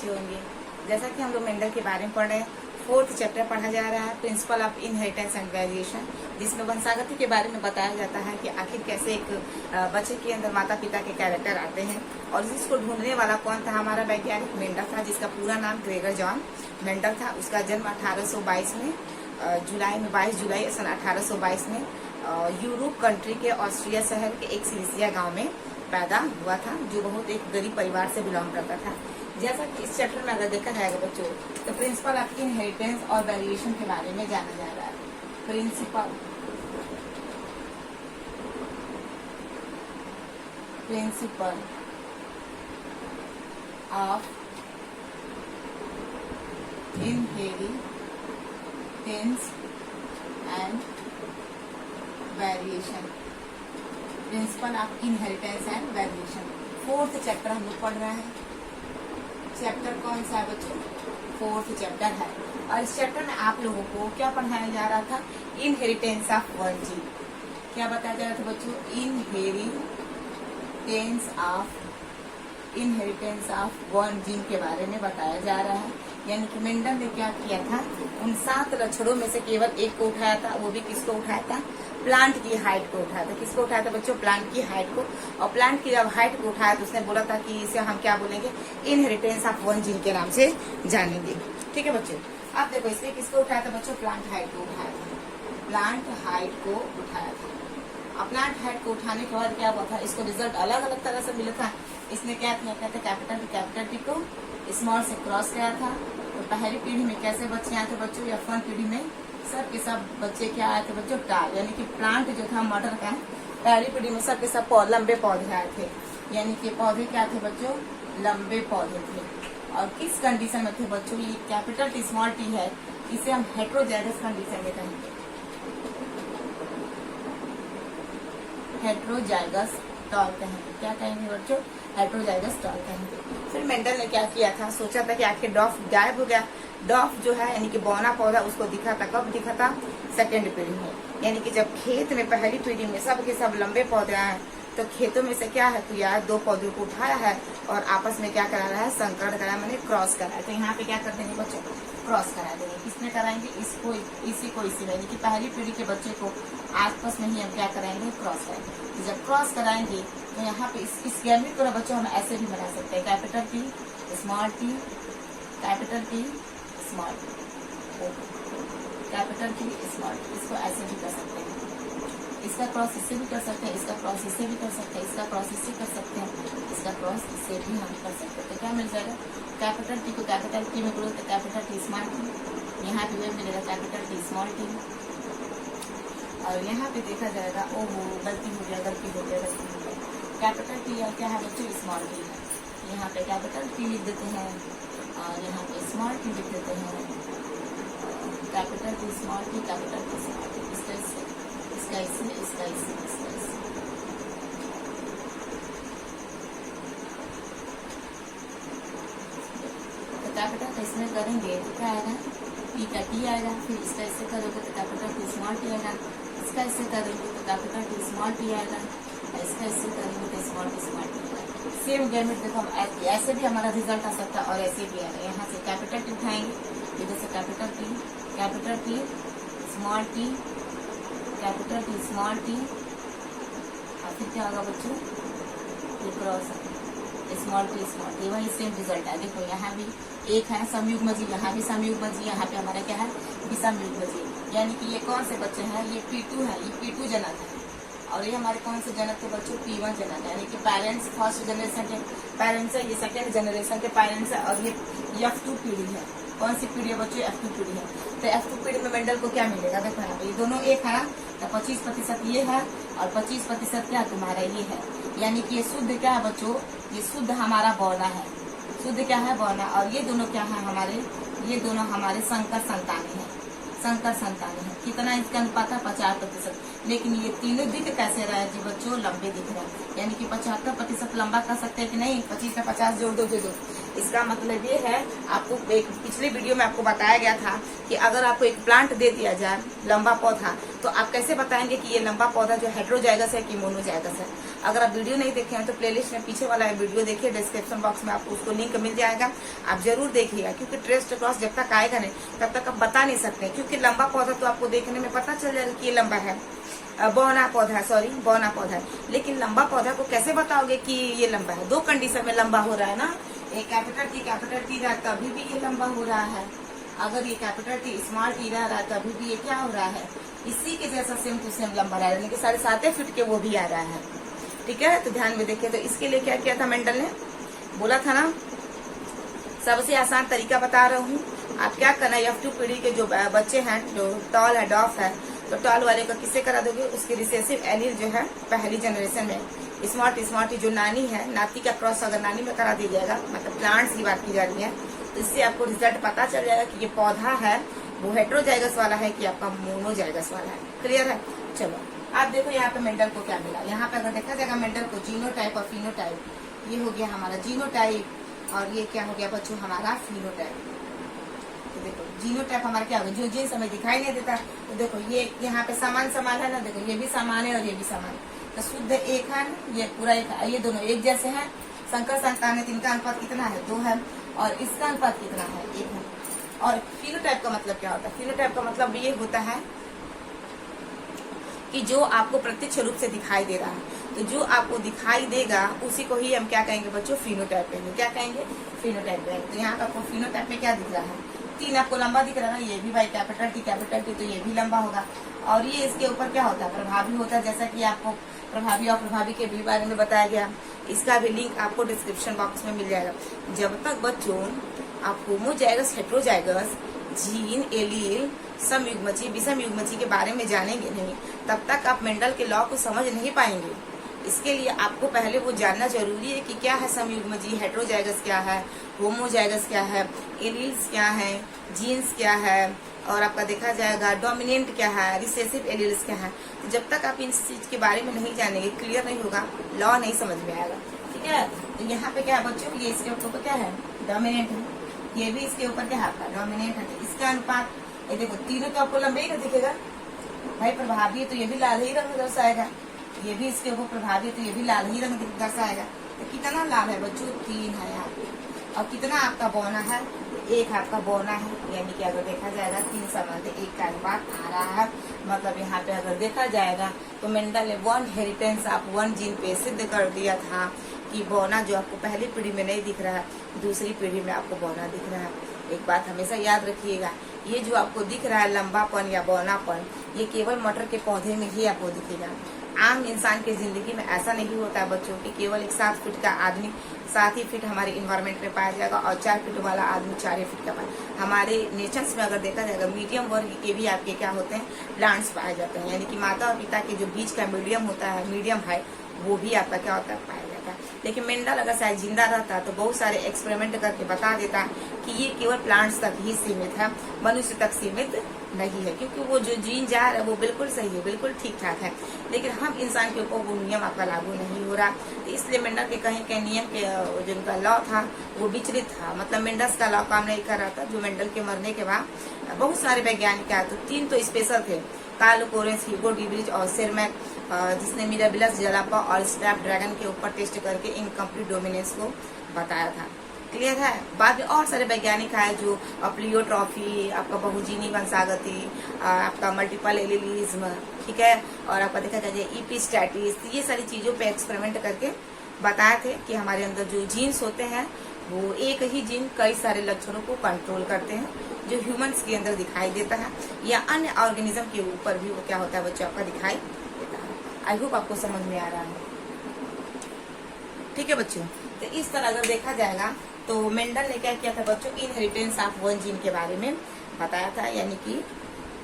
अच्छे होंगे। जैसा कि हम लोग मेंडल के बारे में पढ़ रहे हैं, 4th चैप्टर पढ़ा जा रहा है, principle of inheritance and variation, जिसमें वंशागति के बारे में बताया जाता है कि आखिर कैसे एक बच्चे के अंदर माता पिता के कैरेक्टर आते हैं। और जिसको ढूंढने वाला कौन था, हमारा वैज्ञानिक मेंडल था, जिसका पूरा नाम ग्रेगर जॉन मेंडल था। उसका जन्म 1822 में जुलाई में 22 जुलाई सन 1822 में यूरोप कंट्री के ऑस्ट्रिया शहर के एक सिलिसिया गांव में पैदा हुआ था, जो बहुत एक गरीब परिवार से बिलोंग करता था। जैसा कि इस चैप्टर में अगर देखा जाएगा बच्चों, तो प्रिंसिपल ऑफ इनहेरिटेंस और वेरिएशन के बारे में जाना जा रहा है। Principle of inheritance and variation, principle of inheritance and variation 4th chapter हम लोग पढ़ रहे हैं। चैप्टर कौन सा है बच्चों? 4th चैप्टर है। और इस चैप्टर में आप लोगों को क्या पढ़ाया जा रहा था? Inheritance of one gene. क्या बताया जा रहा था बच्चों? इनहेरिटेंस ऑफ वन जीन के बारे में बताया जा रहा है। यानी कि मेंडल ने क्या किया था, उन 7 लक्षणों में से केवल एक को उठाया था। वो भी किसको उठाया था? प्लांट की हाइट को उठाया था। किसको उठाया था बच्चों? प्लांट की हाइट को। और प्लांट की जब हाइट को उठाया तो उसने बोला था कि इसे हम क्या बोलेंगे? इनहेरिटेंस ऑफ वन जीन के नाम से जानेंगे। ठीक है बच्चों, अब देखो इसलिए किसको उठाया था बच्चों? प्लांट हाइट को उठाया था। प्लांट हाइट को उठाया था। अब प्लांट हाइट को उठाने के बाद क्या हुआ था? इसको रिजल्ट अलग अलग तरह से मिला था। इसने क्या किया? कहते कैपिटल टी को स्मॉल से क्रॉस किया था। तो पहली पीढ़ी में कैसे बच्चे आए थे बच्चों? या 1 पीढ़ी में सब के सब बच्चे क्या आए थे बच्चों? टाल, यानी कि प्लांट जो था मटर का, पहली पीढ़ी में सब के सब लंबे पौधे आए थे। यानी कि पौधे क्या थे बच्चों? लंबे पौधे थे। और किस कंडीशन में थे बच्चों? ये कैपिटल टी स्मॉल टी है, इसे हम हेट्रोजाइगस कंडीशन में कहेंगे। हेट्रोजाइगस टॉल कहेंगे। क्या कहेंगे बच्चों? हेट्रोजाइगस टॉल कहेंगे। फिर मेंडल ने क्या किया था? सोचा था कि आखिर डॉफ गायब हो गया। डॉफ जो है यानी कि बौना पौधा, उसको दिखा था। कब दिखा था? 2nd पीढ़ी में। यानी कि जब खेत में पहली पीढ़ी में सब के सब लंबे पौधे आए, तो खेतों में से क्या है तो यार 2 पौधों को उठाया है और आपस में क्या करा रहा है? संकरण करा, मैंने क्रॉस करा है। तो यहाँ पे क्या कर देंगे बच्चों? क्रॉस करा देंगे। किसमें कराएंगे? इसको इसी को इसी में, यानी कि पहली पीढ़ी के बच्चे को आपस में ही हम क्या कराएंगे? क्रॉस कराएंगे। जब क्रॉस कराएंगे तो यहाँ पे इस गैमेट को बच्चों हम ऐसे भी बना सकते हैं। Capital T small T, capital T small T, capital T small T. इसको ऐसे भी कर सकते हैं। इसका क्रॉस इससे भी कर सकते हैं, इसका क्रॉस इससे भी कर सकते हैं, इसका क्रॉस इससे कर सकते हैं, इसका क्रॉस इससे भी हम कर सकते हैं। तो क्या मिल जाएगा? कैपिटल टी को कैपिटल टी में करो तो कैपिटल टी स्मॉल टी, यहाँ पे मिलेगा कैपिटल टी स्मॉल टी। और यहाँ पे देखा जाएगा, ओहो गलती हो गया। कैपिटल टी और क्या है बच्चों? स्मॉल टी है। यहाँ पे कैपिटल टी लिख देते हैं और यहाँ पे स्मॉल टी लिख देते हैं। Capital T small T, capital T small T, इसका इससे, इसका इससे, इसका इससे, इसका इससे। तो कैपिटल का इसमें करेंगे तो क्या आएगा? टी का टी आएगा। फिर इसका इससे करोगे तो कैपिटल टी स्मॉल टी आएगा। इसका इससे करेंगे तो कैपिटल टी स्मॉल टी आएगा। इसका इससे करेंगे तो स्मॉल टी स्मॉल टी आएगा। सेम गैमेट देखो, हम ऐसे भी हमारा रिजल्ट आ सकता है और ऐसे भी आएगा। यहाँ से कैपिटल टी उठाएंगे, इधर से capital T small T, capital T small T, और फिर क्या होगा बच्चों? क्रॉस स्मॉल टी, वही सेम रिजल्ट है। देखो यहाँ भी एक है संयुग्म जीव, यहाँ भी संयुग्म जीव, यहाँ पे हमारा क्या है? विषमयुग्म जीव। यानी कि ये कौन से बच्चे हैं? ये P2 है, ये P2 जनक है। और ये हमारे कौन से जनक थे बच्चों? P1 जनक है। यानी कि पेरेंट्स 1st जनरेशन के पेरेंट्स है, ये 2nd जनरेशन के पेरेंट्स है। और ये F2 पीढ़ी है। कौन सी पीढ़ी है बच्चों? F2 पीढ़ी है। तो F2 पीढ़ी में मेंडल को क्या मिलेगा? देखो यहाँ पे ये दोनों एक है, तो 25% ये है और 25% क्या तुम्हारा ये है। यानी कि ये शुद्ध क्या है बच्चों? ये शुद्ध हमारा बौना है। शुद्ध क्या है? बौना। और ये दोनों क्या है हमारे? ये दोनों हमारे संकर संतानी है। कितना इसका अनुपात है? 50%। लेकिन ये तीनों दिख कैसे रहा है जी बच्चों? लंबे दिख रहा है। यानी कि 75% लंबा कर सकते हैं कि नहीं? 25 में 50 जोड़ दो, दे दो। इसका मतलब ये है, आपको एक पिछले वीडियो में आपको बताया गया था कि अगर आपको एक प्लांट दे दिया जाए लंबा पौधा, तो आप कैसे बताएंगे कि ये लंबा पौधा जो हेट्रोजाइगस है कि मोनोजाइगस है? अगर आप वीडियो नहीं देखे हैं तो प्लेलिस्ट में पीछे वाला वीडियो देखिए, डिस्क्रिप्शन बॉक्स में आपको उसको लिंक मिल जाएगा, आप जरूर देखिएगा। क्योंकि ट्रेस्ट क्रॉस जब तक आएगा नहीं तब तक आप बता नहीं सकते, क्योंकि लंबा पौधा तो आपको देखने में पता चल जाएगा कि ये लंबा है, बौना पौधा है, बौना पौधा है। लेकिन लंबा पौधा को कैसे बताओगे कि ये लंबा है? दो कंडीशन में लंबा हो रहा है ना, एक कैपिटल टी रहा है तभी भी ये लंबा हो रहा है, अगर ये कैपिटल टी स्मॉल टी रहा है तभी भी ये क्या हो रहा है, इसी के जैसा सेम टू सेम लंबा रहा है, यानी कि 7.5 फीट के वो भी आ रहा है। ठीक है, तो ध्यान में देखिए। तो इसके लिए क्या किया था मेंडल ने, बोला था ना सबसे आसान तरीका बता रहा हूँ, आप क्या करना है, F2 पीढ़ी के जो बच्चे हैं, जो टॉल है, डॉफ है, तो टॉल वाले का किससे करा दोगे, उसके रिसेसिव एलील जो है पहली जनरेशन में स्मॉर्ट जो नानी है, नाती का क्रॉस अगर नानी में करा दिया जाएगा, मतलब प्लांट्स की बात की जा रही है, तो इससे आपको रिजल्ट पता चल जाएगा कि ये पौधा है वो हेट्रोजाइगस वाला है कि आपका मोनोजाइगस वाला है। क्लियर है? चलो आप देखो यहाँ पे मेंडल को क्या मिला। यहाँ पे अगर देखा जाएगा मेंडल को जीनोटाइप और फिनोटाइप, ये हो गया हमारा जीनोटाइप और ये क्या हो गया बच्चों हमारा फिनोटाइप। तो देखो जीनोटाइप हमारा क्या होगा, जो जीन्स हमें दिखाई नहीं देता, तो देखो ये यहाँ पे सामान है ना, देखो ये भी सामान है और ये भी सामान, तो शुद्ध एक है, ये पूरा एक है, ये दोनों एक जैसे हैं। संकर संतान है, इनका अनुपात कितना है, 2 है, और इसका अनुपात कितना है, 1 है। और फिनोटाइप का मतलब क्या होता है, फिनोटाइप का मतलब ये होता है कि जो आपको प्रत्यक्ष रूप से दिखाई दे रहा है, तो जो आपको दिखाई देगा उसी को ही हम क्या कहेंगे बच्चों, फिनोटाइप कहेंगे। क्या कहेंगे, फिनोटाइप कहेंगे। तो यहाँ पे आपको फिनोटाइप में क्या दिख रहा है, 3 आपको लंबा दिख रहा है ना, ये भी भाई कैपिटल टी, तो ये भी लंबा होगा। और ये इसके ऊपर क्या होता है, प्रभावी होता है, जैसा कि आपको प्रभावी और प्रभावी के भी बारे में बताया गया, इसका भी लिंक आपको डिस्क्रिप्शन बॉक्स में मिल जाएगा। जब तक बच्चों आप होमोजाइगस, हेट्रोजाइगस, जीन, एलील, समयुग्मजी, विषमयुग्मजी के बारे में जानेंगे नहीं, तब तक आप मेंडल के लॉ को समझ नहीं पाएंगे। इसके लिए आपको पहले वो जानना जरूरी है कि क्या है समयुग्मजी, हेट्रोजाइगस क्या है, होमोजाइगस क्या है, एलील्स क्या है, जीन्स क्या है, और आपका देखा जाएगा डोमिनेंट क्या है, रिसेसिव एलील्स क्या है। तो जब तक आप इन चीज के बारे में नहीं जानेंगे, क्लियर नहीं होगा, लॉ नहीं समझ में आएगा। ठीक है, तो यहाँ पे क्या है बच्चों, ये इसके ऊपर क्या है, डोमिनेंट है, ये भी इसके ऊपर क्या है आपका डोमिनेंट है। तो इसका अनुपात ये देखो, तीनों तो आपको लंबे ही ना दिखेगा भाई, प्रभावी है तो ये भी लाल ही रंग दर्शाएगा, ये भी इसके ऊपर प्रभावी है तो ये भी लाल ही रंग दर्शाएगा। तो कितना लाल है बच्चों, 3 है यहाँ पे। और कितना आपका बौना है, 1 आपका बौना है, यानी कि अगर देखा जाएगा 3 संबंध 1 का अनुपात आ रहा है। मतलब यहाँ पे अगर देखा जाएगा तो मेंडल ने 1 हेरिटेंस ऑफ 1 जीन पे सिद्ध कर दिया था कि बौना जो आपको पहली पीढ़ी में नहीं दिख रहा है, दूसरी पीढ़ी में आपको बौना दिख रहा है। एक बात हमेशा याद रखिएगा, ये जो आपको दिख रहा है लंबापन या बौनापन, ये केवल मटर के पौधे में ही आपको दिखेगा। आम इंसान की जिंदगी में ऐसा नहीं होता है बच्चों कि केवल एक 7 फीट का आदमी 7 ही फीट हमारे इन्वायरमेंट में पाया जाएगा और 4 फीट वाला आदमी 4 ही फीट का पाया। हमारे नेचर्स में अगर देखा जाएगा मीडियम वर्ग के भी आपके क्या होते हैं, प्लांट्स पाए जाते हैं, यानी कि माता और पिता के जो बीच का मीडियम होता है, मीडियम है, वो भी आपका क्या होता है, पाया जाता है। लेकिन मेंडल अगर शायद जिंदा रहता तो बहुत सारे एक्सपेरिमेंट करके बता देता कि ये केवल प्लांट्स तक ही सीमित है, मनुष्य तक सीमित नहीं है, क्योंकि वो जो जीन जा रहा है वो बिल्कुल सही है, बिल्कुल ठीक ठाक है। लेकिन हम इंसान के ऊपर वो नियम आपका लागू नहीं हो रहा, तो इसलिए मेंडल के कहीं नियम के जो उनका लॉ था वो विचलित था, मतलब मेंडल्स का लॉ काम नहीं कर रहा था। जो मेंडल के मरने के बाद बहुत सारे वैज्ञानिक आए, तो 3 तो स्पेशल थे, कार्ल कोरेंस, ह्यूगो डीब्रिज और सेरमैक, जिसने मिराबिलस जलापा और स्नैप ड्रैगन के ऊपर टेस्ट करके इनकम्प्लीट डोमिनेंस को बताया था। क्लियर है? बाद में और सारे वैज्ञानिक आए जो प्लियोट्रॉफी, आपका बहुजीनी वंशागति, आपका मल्टीपल एलिलिज्म, ठीक है, और आपका देखा जाए इपिस्टैटिस, ये सारी चीजों पे एक्सपेरिमेंट करके बताए थे कि हमारे अंदर जो जीन्स होते हैं वो एक ही जीन कई सारे लक्षणों को कंट्रोल करते हैं, जो ह्यूमंस के अंदर दिखाई देता है या अन्य ऑर्गेनिज्म के ऊपर भी वो क्या होता है बच्चों आपका दिखाई देता है। आई होप आपको समझ में आ रहा है। ठीक है बच्चों, तो इस तरह अगर देखा जाएगा तो मेंडल ने क्या किया था बच्चों, इनहेरिटेंस ऑफ 1 जीन के बारे में बताया था, यानी कि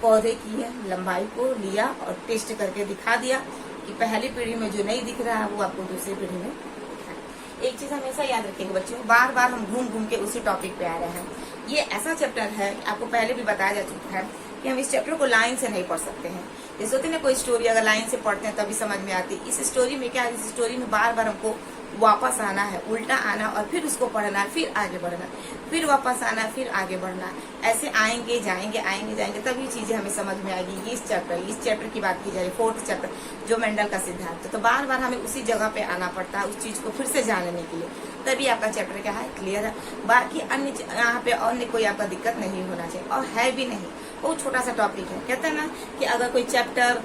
पौधे की लंबाई को लिया और टेस्ट करके दिखा दिया कि पहली पीढ़ी में जो नहीं दिख रहा है वो आपको दूसरी पीढ़ी में दिखा है। एक चीज हमेशा याद रखिएगा बच्चों, बार बार हम घूम घूम के उसी टॉपिक पे आ रहे हैं। ये ऐसा चैप्टर है, आपको पहले भी बताया जा चुका है कि हम इस चैप्टर को लाइन से नहीं पढ़ सकते हैं। जैसे होती है ना कोई स्टोरी अगर लाइन से पढ़ते हैं तभी समझ में आती है, इस स्टोरी में क्या, इस स्टोरी में बार बार हमको वापस आना है, उल्टा आना और फिर उसको पढ़ना है, फिर आगे बढ़ना है। फिर वापस आना, फिर आगे बढ़ना, ऐसे आएंगे जाएंगे तभी चीजें हमें समझ में आएगी। ये इस चैप्टर की बात की जा रही, 4th चैप्टर जो मेंडल का सिद्धांत। तो बार बार हमें उसी जगह पे आना पड़ता है उस चीज को फिर से जानने के लिए, तभी आपका चैप्टर क्या है, क्लियर है। बाकी अन्य यहाँ पे अन्य कोई आपका दिक्कत नहीं होना चाहिए, और है भी नहीं, बहुत छोटा सा टॉपिक है। कहते हैं ना कि अगर कोई चैप्टर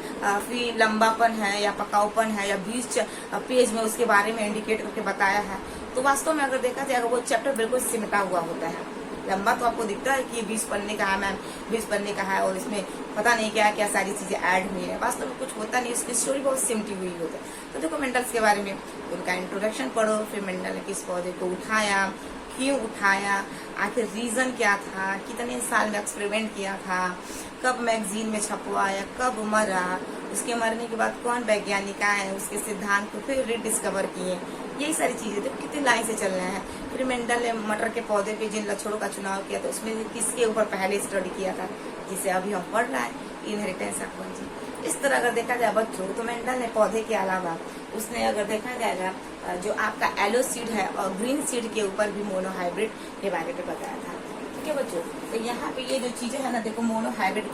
फिर लंबापन है या पकाऊपन है या 20 पेज में उसके बारे में इंडिकेट करके बताया है, तो वास्तव में अगर देखा जाएगा वो चैप्टर बिल्कुल सिमटा हुआ होता है। लंबा तो आपको दिखता है कि 20 पन्ने का है मैम, 20 पन्ने का है, और इसमें पता नहीं क्या क्या सारी चीजें ऐड हुई है, वास्तव में कुछ होता नहीं, उसकी स्टोरी बहुत सिमटी हुई होती है। तो देखो मेंडल्स के बारे में उनका इंट्रोडक्शन पढ़ो, फिर मेंडल ने किस पौधे को उठाया, क्यों उठाया, आखिर रीजन क्या था, कितने साल में एक्सपेरिमेंट किया था, कब मैगजीन में छपवाया, कब मरा, उसके मरने के बाद कौन वैज्ञानिक आए, उसके सिद्धांत को फिर रिडिस्कवर किए, यही सारी चीजें तो कितनी लाइन से चल रहे हैं। फिर मेंडल ने मटर के पौधे पे जिन लक्षणों का चुनाव किया था उसमें किसके ऊपर पहले स्टडी किया था, जिसे अभी हम पढ़ रहे हैं, इनहेरिटेंस ऑफ वन जीन। इस तरह अगर देखा जाए बच्चों तो मेंडल ने पौधे के अलावा उसने अगर देखा जाएगा जो आपका एलो सीड है और ग्रीन सीड के ऊपर भी मोनोहाइब्रिड के बारे में बताया था। ठीक है बच्चों, तो यहाँ पे ये जो चीजें है ना, देखो मोनोहाइब्रिड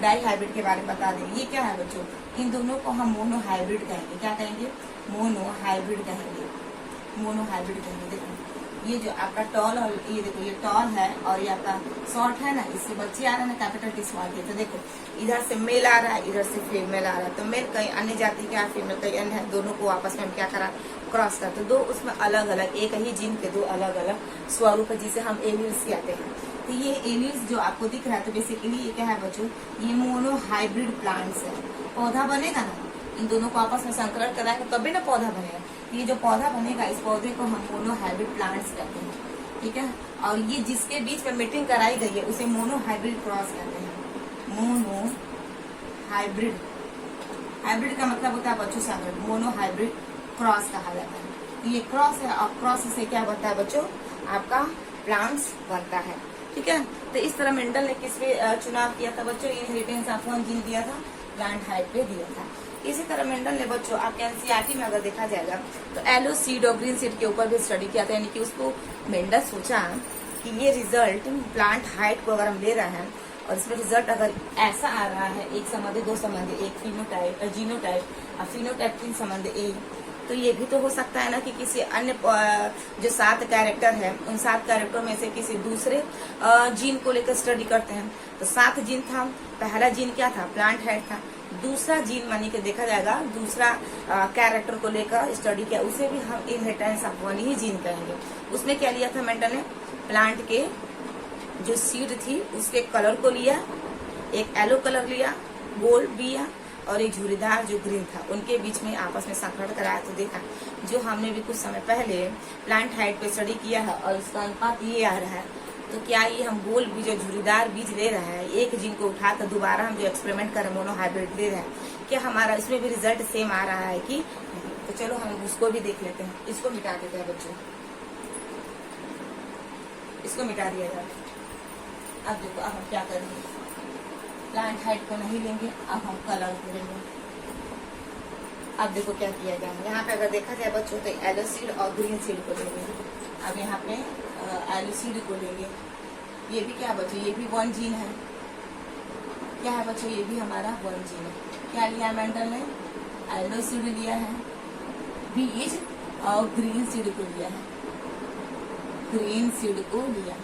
डाईहाइब्रिड के बारे में बता दें। ये क्या है बच्चों, इन दोनों को हम मोनोहाइब्रिड कहेंगे। क्या कहेंगे, मोनोहाइब्रिड कहेंगे, मोनोहाइब्रिड कहेंगे। देखो ये जो आपका टॉल और ये देखो ये टॉल है और ये आपका शॉर्ट है ना, इससे बच्चे आ रहे हैं ना कैपिटल टी स्मॉल के। तो देखो इधर से मेल आ रहा है, इधर से फीमेल आ रहा है, तो मेल कहीं अन्य जाति का, फीमेल कहीं अन्य है, दोनों को आपस में हम क्या करा, क्रॉस करते। तो दो उसमें अलग अलग, एक ही जीन के दो अलग अलग स्वरूप है, जिसे हम एलील्स कहते हैं। तो ये एलील्स जो आपको दिख रहा है, तो बेसिकली ये क्या है बच्चों, ये मोनोहाइब्रिड प्लांट्स है। पौधा बनेगा ना, इन दोनों को आपस में संकरण कराएंगे तभी ना पौधा बनेगा। ये जो पौधा बनेगा, इस पौधे को हम मोनोहाइब्रिड प्लांट्स कहते हैं। ठीक है, और ये जिसके बीच में मीटिंग कराई गई है उसे मोनोहाइब्रिड क्रॉस कहते हैं। मोनोहाइब्रिड, हाइब्रिड का मतलब होता है बच्चों सागर, मोनोहाइब्रिड क्रॉस कहा जाता है। तो ये क्रॉस है, और क्रॉस से क्या बनता है बच्चों, आपका प्लांट्स बनता है। ठीक है, तो इस तरह मेंडल ने किस पे चुनाव किया था बच्चों, इनहेरिटेंस ऑफ वन जीन दिया था, प्लांट हाइट पे दिया था। इसी तरह मेंडल ने बच्चों आपके एनसीईआरटी में अगर देखा जाएगा तो एलो सीड और ग्रीन सीड के ऊपर भी स्टडी किया था। यानी कि उसको मेंडल सोचा कि ये रिजल्ट प्लांट हाइट को अगर हम ले रहे हैं और इसमें रिजल्ट अगर ऐसा आ रहा है, एक संबंधी दो संबंधी, एक फिनोटाइप जीनोटाइप और फिनोटाइप 3 संबंध एक, तो ये भी तो हो सकता है ना कि किसी अन्य जो 7 कैरेक्टर है उन 7 कैरेक्टर में से किसी दूसरे जीन को लेकर स्टडी करते हैं। तो 7 जीन था, पहला जीन क्या था, प्लांट हाइट था। दूसरा जीन मानी के देखा जाएगा, दूसरा कैरेक्टर को लेकर स्टडी किया, उसे भी हम inheritance of one he gene कहेंगे। उसमें क्या लिया था मेंडल ने, प्लांट के जो सीड थी उसके कलर को लिया, एक येलो कलर लिया, गोल्ड लिया, और एक झुर्रीदार जो ग्रीन था, उनके बीच में आपस में संकरण कराया। तो देखा जो हमने भी कुछ समय पहले प्लांट हाइट पे स्टडी किया है और उसका अनुपात ये आ रहा है, तो क्या ये हम गोल्ड बीज और झुर्रीदार बीज ले रहे हैं, एक जीन को उठाकर दोबारा हम जो एक्सपेरिमेंट कर रहे हैं मोनोहाइब्रिड ले रहे हैं, क्या हमारा इसमें भी रिजल्ट सेम आ रहा है कि नहीं? तो चलो हम उसको भी देख लेते हैं। इसको मिटा देते हैं बच्चों, इसको मिटा दिया जाए। अब देखो अब हम क्या करेंगे, प्लांट हाइट को नहीं लेंगे, अब हम कलर को लेंगे। अब देखो क्या किया गया है, यहाँ पे अगर देखा जाए बच्चों तो येलो सीड और ग्रीन सीड को लेंगे। अब यहाँ पे येलो सीड को लेंगे, ये भी क्या बच्चों, ये भी 1 जीन है। क्या है बच्चों, ये भी हमारा 1 जीन है। क्या लिया मेंडल ने, येलो सीड लिया है बीज और ग्रीन सीड को लिया है, ग्रीन सीड को लिया,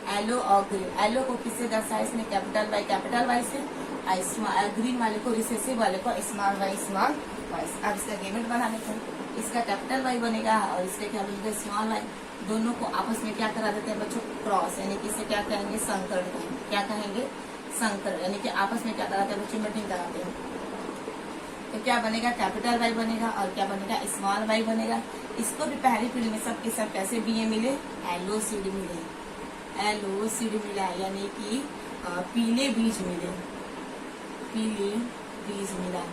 येलो और ग्रीन। येलो को किससे दर्शाया इसने, कैपिटल वाई से, ग्रीन वाले को रिसेसिव वाले को स्मॉल वाई। अब इसका गेमेट बना लेते हैं, इसका कैपिटल वाई बनेगा और इसका क्या बनेगा, स्मॉल वाई। दोनों को आपस में क्या करा देते हैं बच्चों, क्रॉस, यानी कि इसे क्या कहेंगे, संकरण कहेंगे। क्या कहेंगे, संकरण, यानी कि आपस में क्या कराते हैं बच्चों, मीटिंग कराते हैं। तो क्या बनेगा, कैपिटल वाई बनेगा और क्या बनेगा, स्मॉल वाई बनेगा। इसको भी पहली पीढ़ी में सब के सब कैसे बीए मिले, येलो सीड मिले, येलो सीड मिला, यानी कि पीले बीज मिले, पीले बीज मिला।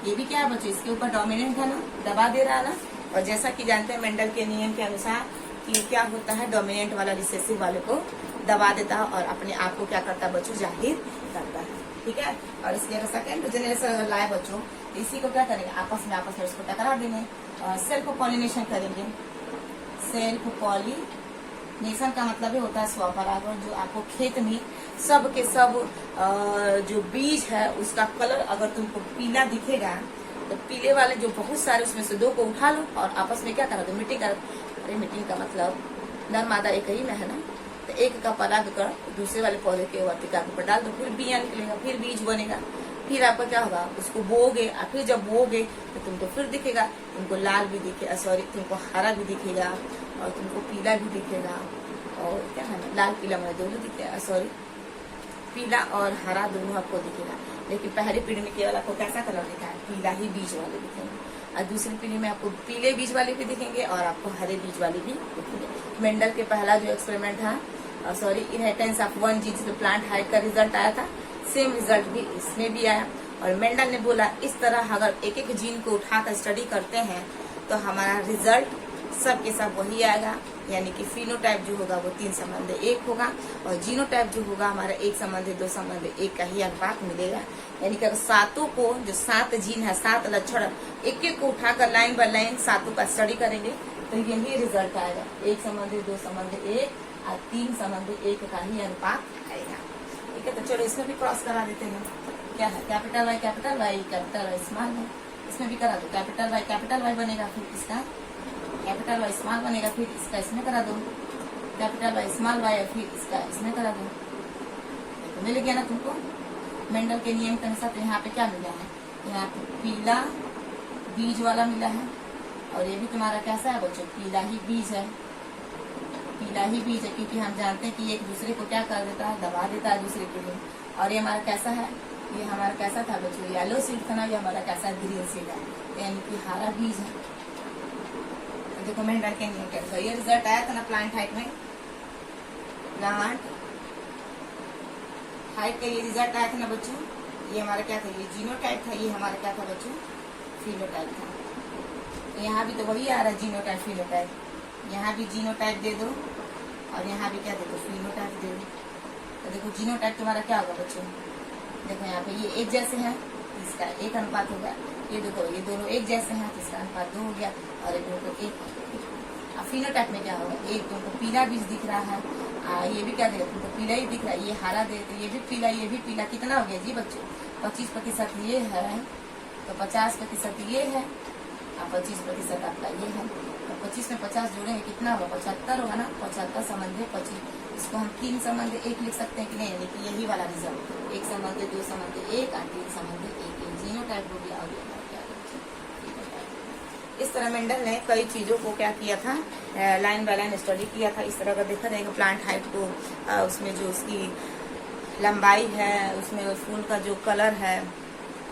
ये भी क्या है बच्चों, इसके ऊपर डोमिनेंट है ना, दबा दे रहा है ना। और जैसा कि जानते हैं मेंडल के नियम के अनुसार कि क्या होता है, डोमिनेंट वाला रिसेसिव वाले को दबा देता है और अपने आप को क्या करता है बच्चों, जाहिर करता है। ठीक है, और इसके अगर सेकेंड जनरेशन लाए बच्चों, इसी को क्या करेंगे, आपस में इसको टकरा देंगे, सेल्फ पॉलिनेशन करेंगे, सेल्फ पॉलिनेशन नेशन का मतलब ही होता है स्वपरागण, जो आपको खेत में सब के सब जो बीज है उसका कलर अगर तुमको पीला दिखेगा तो पीले वाले जो बहुत सारे उसमें से 2 को उठा लो और आपस में क्या करा दो, मीटिंग कर। अरे मीटिंग का मतलब नर मादा एक ही में है ना, तो एक का पराग कर दूसरे वाले पौधे के वर्तिका पर डाल दो, फिर बिया निकलेगा, फिर बीज बनेगा, फिर आपका क्या होगा, उसको बोओगे और फिर जब बोओगे तो तुमको फिर दिखेगा, तुमको लाल भी दिखेगा, सॉरी तुमको हरा भी दिखेगा और तुमको पीला भी दिखेगा, और क्या है ना, लाल पीला मतलब दोनों दिखेगा, सॉरी पीला और हरा दोनों आपको दिखेगा। लेकिन पहली पीढ़ी में केवल आपको कैसा कलर दिखा है, पीला ही बीज वाले दिखेंगे, और दूसरी पीढ़ी में आपको पीले बीज वाले भी दिखेंगे और आपको हरे बीज वाले भी दिखेंगे। मेंडल के पहला जो एक्सपेरिमेंट था, sorry inheritance of one gene जिसमें प्लांट हाइट का रिजल्ट आया था, सेम रिजल्ट भी इसमें भी आया। और मेंडल ने बोला इस तरह अगर एक एक जीन को उठाकर स्टडी करते हैं तो हमारा रिजल्ट सब के सब वही आएगा, यानी कि फिनोटाइप जो होगा वो 3 संबंध 1 होगा और जीनोटाइप जो होगा हमारा 1 संबंध 2 संबंध 1 का ही अनुपात मिलेगा। यानी कि अगर 7 को जो 7 जीन है, 7 लक्षण एक एक को उठाकर लाइन बाय लाइन 7 का स्टडी करेंगे तो यही रिजल्ट आएगा, 1 संबंध 2 संबंध 1 और 3 संबंध 1 का ही अनुपात आएगा। ठीक है, तो चलो इसमें भी क्रॉस करा देते हैं। क्या है, कैपिटल वाई स्मॉल है, इसमें भी करा दो, कैपिटल वाई बनेगा, फिर इसका कैपिटल वाई स्मॉल बनेगा, फिर इसका इसमें करा दो, कैपिटल वाई स्मॉल वाई, फिर इसका इसमें करा दो। तो मिल गया ना तुमको मेंडल के नियम के अनुसार। तो यहाँ पे क्या मिला है, यहाँ पे पीला बीज वाला मिला है और ये भी तुम्हारा कैसा है बच्चों, पीला ही बीज है, पीला ही बीज है, क्योंकि हम जानते हैं कि एक दूसरे को क्या कर देता है, दबा देता है दूसरे के लिए। और ये हमारा कैसा है, ये हमारा कैसा था बच्चों, येलो सीड था ना, ये हमारा कैसा ग्रीन सीड है, यानी कि हरा बीज है। देखो मेंडल के नियम के अनुसार ये रिजल्ट आया था ना प्लांट हाइट में, प्लांट हाइट का ये रिजल्ट आया था ना बच्चों। ये हमारा क्या था, ये जीनोटाइप था, ये हमारा क्या था बच्चों, फिनोटाइप था। यहाँ भी तो वही आ रहा है जीनोटाइप फिनोटाइप, यहाँ भी जीनोटाइप दे दो और यहाँ भी क्या दे दो, फिनोटाइप दे दो। तो देखो जीनोटाइप तुम्हारा क्या होगा बच्चों, देखो यहाँ पे ये एक जैसे हैं, इसका 1 अनुपात होगा, ये देखो ये दोनों एक जैसे हैं, इसका अनुपात 2 हो गया और एक दोनों 1। अब फिनोटाइप में क्या होगा, एक तुमको पीला बीज दिख रहा है, ये भी क्या देगा तुमको पीला ही दिख रहा है, ये हरा दे तो ये भी पीला, ये भी पीला, कितना हो गया जी बच्चों, 25% ये है तो 50% ये है और 25% आपका ये है। तो 25 में 50 जोड़ेंगे कितना होगा, 75 होगा ना, 75 संबंध 25। इसको हम 3 संबंध 1 लिख सकते हैं कि नहीं, यानी कि यही वाला रिजल्ट, 1 संबंध 2 संबंध 1 और 3 संबंध 1 जीनोटाइप हो गया। और इस तरह मेंडल ने कई चीजों को क्या किया था, लाइन बाय लाइन स्टडी किया था। इस तरह का देखा जाएगा प्लांट हाइट को, उसमें जो उसकी लंबाई है, उसमें फूल का जो कलर है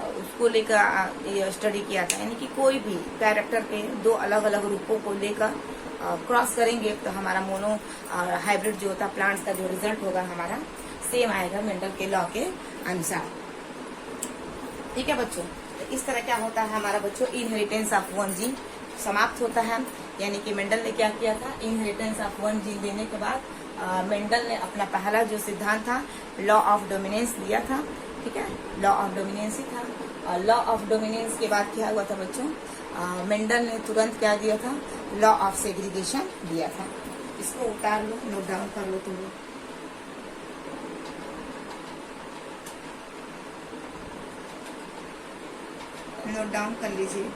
उसको लेकर स्टडी किया था। यानी कि कोई भी कैरेक्टर के 2 अलग अलग रूपों को लेकर क्रॉस करेंगे तो हमारा मोनो और हाइब्रिड जो होता है प्लांट्स का जो रिजल्ट होगा हमारा सेम आएगा मेंडल के लॉ के अनुसार। ठीक है बच्चों, तो इस तरह क्या होता है हमारा बच्चों, इनहेरिटेंस ऑफ वन जीन समाप्त होता है। यानी कि मेंडल ने क्या किया था, इनहेरिटेंस ऑफ वन जीन देने के बाद मेंडल ने अपना पहला जो सिद्धांत था लॉ ऑफ डोमिनेंस दिया था। ठीक है, लॉ ऑफ डोमिनेंस ही था। और लॉ ऑफ डोमिनेंस के बाद क्या हुआ था बच्चों, मेंडल ने तुरंत क्या दिया था, लॉ ऑफ सेग्रीगेशन दिया था। इसको उतार लो, नोट डाउन कर लो तुम लोग। नोट डाउन कर लीजिए।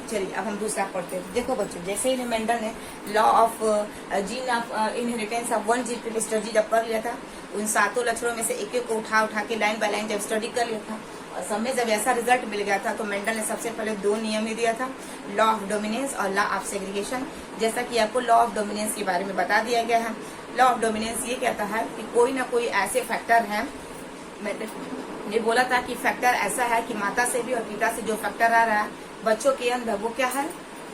चलिए अब हम दूसरा पढ़ते हैं। देखो बच्चों, जैसे ही मेंडल ने law of gene of inheritance of one gene पे स्टडी जब कर लिया था, उन 7 लक्षणों में से एक एक को उठा के लाइन बाय लाइन जब स्टडी कर लिया था और सब में जब ऐसा रिजल्ट मिल गया था तो मेंडल ने सबसे पहले 2 नियम ही दिया था, लॉ ऑफ डोमिनेंस और लॉ ऑफ सेग्रीगेशन। जैसा कि आपको लॉ ऑफ डोमिनेंस के बारे में बता दिया गया है। लॉ ऑफ डोमिनेंस ये कहता है कि कोई ना कोई ऐसे फैक्टर है, मैंने बोला था कि फैक्टर ऐसा है कि माता से भी और पिता से जो फैक्टर आ रहा है बच्चों के अंदर वो क्या है,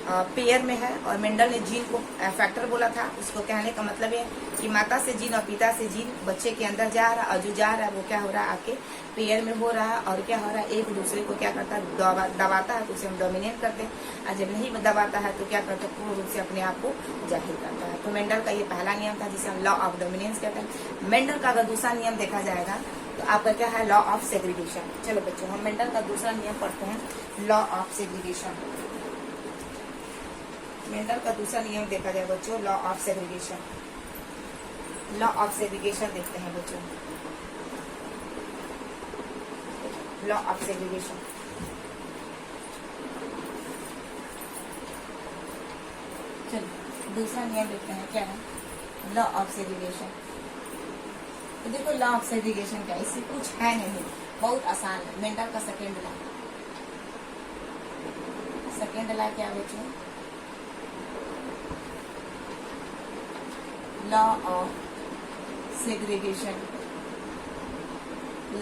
पेयर में है। और मेंडल ने जीन को फैक्टर बोला था। उसको कहने का मतलब है कि माता से जीन और पिता से जीन बच्चे के अंदर जा रहा है, और जो जा रहा है वो क्या हो रहा है, आपके पेयर में हो रहा है। और क्या हो रहा है, एक दूसरे को क्या करता है, दबाता है, तो उसे हम डोमिनेट करते हैं। और जब नहीं दबाता है तो क्या करता है, पूर्ण रूप से अपने आप को जाहिर करता है। तो मेंडल का ये पहला नियम था जिसे हम लॉ ऑफ डोमिनेंस कहते हैं। मेंडल का अगर दूसरा नियम देखा जाएगा तो आपका क्या है, लॉ ऑफ सेग्रीगेशन। चलो बच्चों, हम मेंडल का दूसरा नियम पढ़ते हैं, लॉ ऑफ सेग्रीगेशन। मेंडल का दूसरा नियम देखा जाए बच्चों, law of segregation. Law of segregation देखते हैं बच्चों, लॉ ऑफ सेग्रीगेशन। चलो दूसरा नियम देखते हैं, क्या है, लॉ ऑफ सेग्रीगेशन। तो देखो लॉ ऑफ सेग्रीगेशन क्या है, इससे कुछ है नहीं, बहुत आसान है। मेंडल का सेकेंड लॉ, सेकेंड लॉ क्या बच्चों, law of segregation,